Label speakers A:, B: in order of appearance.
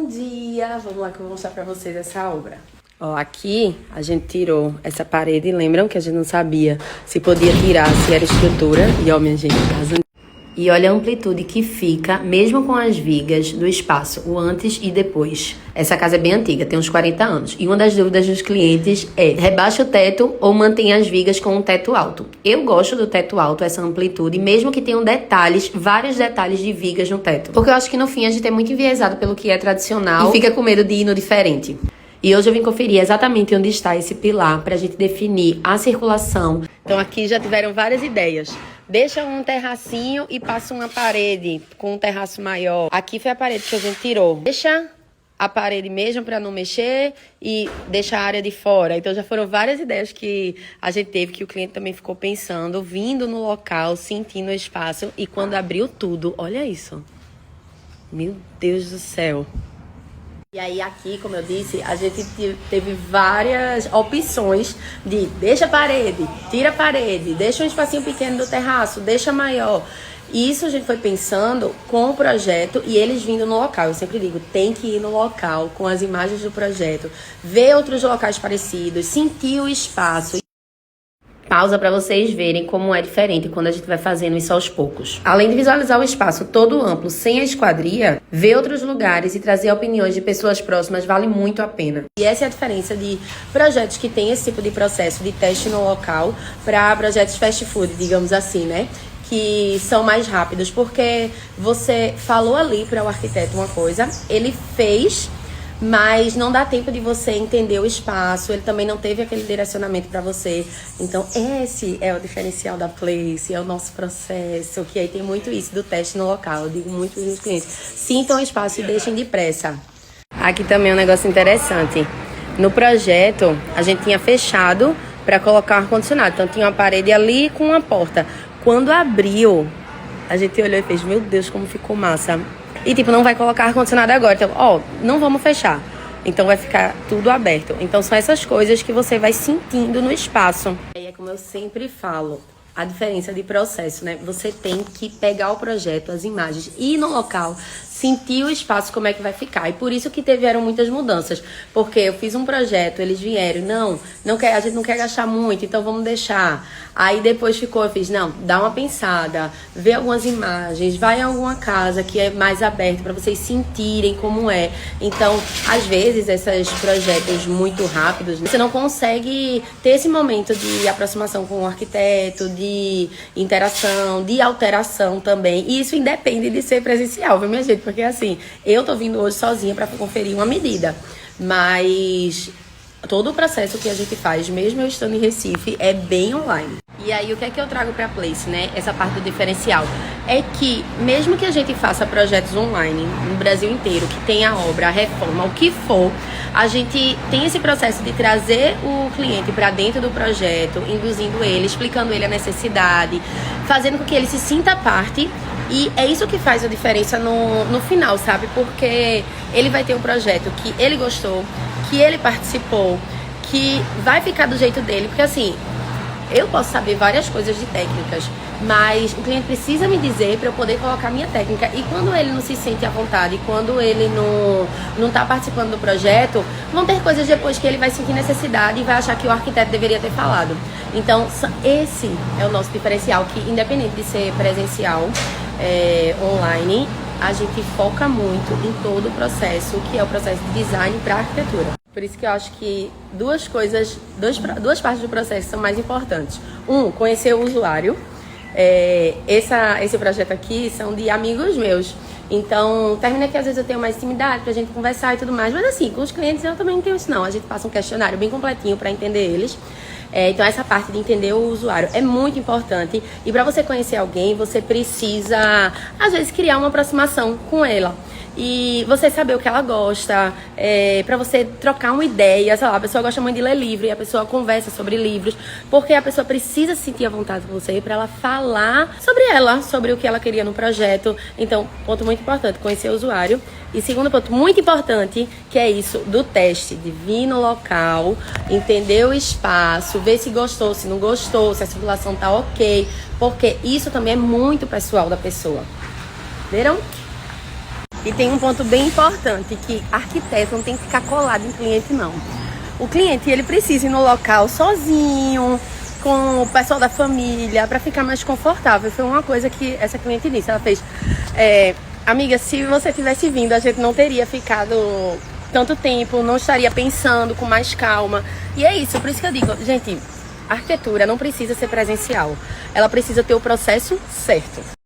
A: dia! Vamos lá que eu vou mostrar pra vocês essa obra. Ó, aqui a gente tirou essa parede, lembram que a gente não sabia se podia tirar, se era estrutura. E ó, minha gente, casa. E olha a amplitude que fica, mesmo com as vigas do espaço, o antes e depois. Essa casa é bem antiga, tem uns 40 anos. E uma das dúvidas dos clientes é: rebaixa o teto ou mantém as vigas com um teto alto? Eu gosto do teto alto, essa amplitude, mesmo que tenham detalhes, vários detalhes de vigas no teto. Porque eu acho que no fim a gente é muito enviesado pelo que é tradicional e fica com medo de ir no diferente. E hoje eu vim conferir exatamente onde está esse pilar pra gente definir a circulação. Então aqui já tiveram várias ideias. Deixa um terracinho e passa uma parede com um terraço maior. Aqui foi a parede que a gente tirou. Deixa a parede mesmo para não mexer e deixa a área de fora. Então já foram várias ideias que a gente teve, que o cliente também ficou pensando, vindo no local, sentindo o espaço. E quando abriu tudo, olha isso. Meu Deus do céu. E aí aqui, como eu disse, a gente teve várias opções de deixa a parede, tira a parede, deixa um espacinho pequeno do terraço, deixa maior. E isso a gente foi pensando com o projeto e eles vindo no local. Eu sempre digo, tem que ir no local com as imagens do projeto, ver outros locais parecidos, sentir o espaço. Pausa para vocês verem como é diferente quando a gente vai fazendo isso aos poucos. Além de visualizar o espaço todo amplo, sem a esquadria, ver outros lugares e trazer opiniões de pessoas próximas vale muito a pena. E essa é a diferença de projetos que têm esse tipo de processo de teste no local para projetos fast food, digamos assim, né? Que são mais rápidos, porque você falou ali para o arquiteto uma coisa, ele fez, mas não dá tempo de você entender o espaço, ele também não teve aquele direcionamento para você. Então esse é o diferencial da Place, é o nosso processo, que aí tem muito isso do teste no local. Eu digo muito para os meus clientes, sintam o espaço e deixem depressa. Aqui também é um negócio interessante. No projeto, a gente tinha fechado para colocar ar-condicionado, então tinha uma parede ali com uma porta. Quando abriu, a gente olhou e fez, meu Deus, como ficou massa. E tipo, não vai colocar ar-condicionado agora. Então, ó, não vamos fechar. Então vai ficar tudo aberto. Então são essas coisas que você vai sentindo no espaço. E é como eu sempre falo, a diferença de processo, né? Você tem que pegar o projeto, as imagens, ir no local, sentir o espaço, como é que vai ficar. E por isso que tiveram muitas mudanças. Porque eu fiz um projeto, eles vieram, a gente não quer gastar muito, então vamos deixar. Aí depois eu fiz, não, dá uma pensada, vê algumas imagens, vai em alguma casa que é mais aberta para vocês sentirem como é. Então, às vezes, esses projetos muito rápidos, você não consegue ter esse momento de aproximação com o arquiteto, de interação, de alteração também. E isso independe de ser presencial, viu, minha gente? Porque assim, eu tô vindo hoje sozinha para conferir uma medida, mas todo o processo que a gente faz, mesmo eu estando em Recife, é bem online. E aí, o que é que eu trago para a Place, né? Essa parte do diferencial é que, mesmo que a gente faça projetos online no Brasil inteiro, que tenha obra, reforma, o que for, a gente tem esse processo de trazer o cliente para dentro do projeto, induzindo ele, explicando ele a necessidade, fazendo com que ele se sinta parte. E é isso que faz a diferença no final, sabe? Porque ele vai ter um projeto que ele gostou, que ele participou, que vai ficar do jeito dele. Porque assim, eu posso saber várias coisas de técnicas, mas o cliente precisa me dizer para eu poder colocar minha técnica. E quando ele não se sente à vontade, quando ele não tá participando do projeto, vão ter coisas depois que ele vai sentir necessidade e vai achar que o arquiteto deveria ter falado. Então, esse é o nosso diferencial, que independente de ser presencial, online, a gente foca muito em todo o processo, que é o processo de design para arquitetura. Por isso que eu acho que duas partes do processo são mais importantes. Conhecer o usuário. Esse projeto aqui são de amigos meus. Então, termina que às vezes eu tenho mais intimidade pra gente conversar e tudo mais. Mas assim, com os clientes eu também não tenho isso não. A gente passa um questionário bem completinho para entender eles. Então essa parte de entender o usuário é muito importante. E para você conhecer alguém, você precisa, às vezes, criar uma aproximação com ela. E você saber o que ela gosta, para você trocar uma ideia, sei lá, a pessoa gosta muito de ler livro e a pessoa conversa sobre livros, porque a pessoa precisa se sentir à vontade com você para ela falar sobre ela, sobre o que ela queria no projeto. Então, ponto muito importante, conhecer o usuário. E segundo ponto muito importante, que é isso do teste, de vir no local, entender o espaço, ver se gostou, se não gostou, se a circulação tá ok, porque isso também é muito pessoal da pessoa. Viram? E tem um ponto bem importante, que arquiteto não tem que ficar colado em cliente, não. O cliente, ele precisa ir no local sozinho, com o pessoal da família, para ficar mais confortável. Foi uma coisa que essa cliente disse. Ela fez, amiga, se você tivesse vindo, a gente não teria ficado tanto tempo, não estaria pensando com mais calma. E é isso, por isso que eu digo, gente, a arquitetura não precisa ser presencial. Ela precisa ter o processo certo.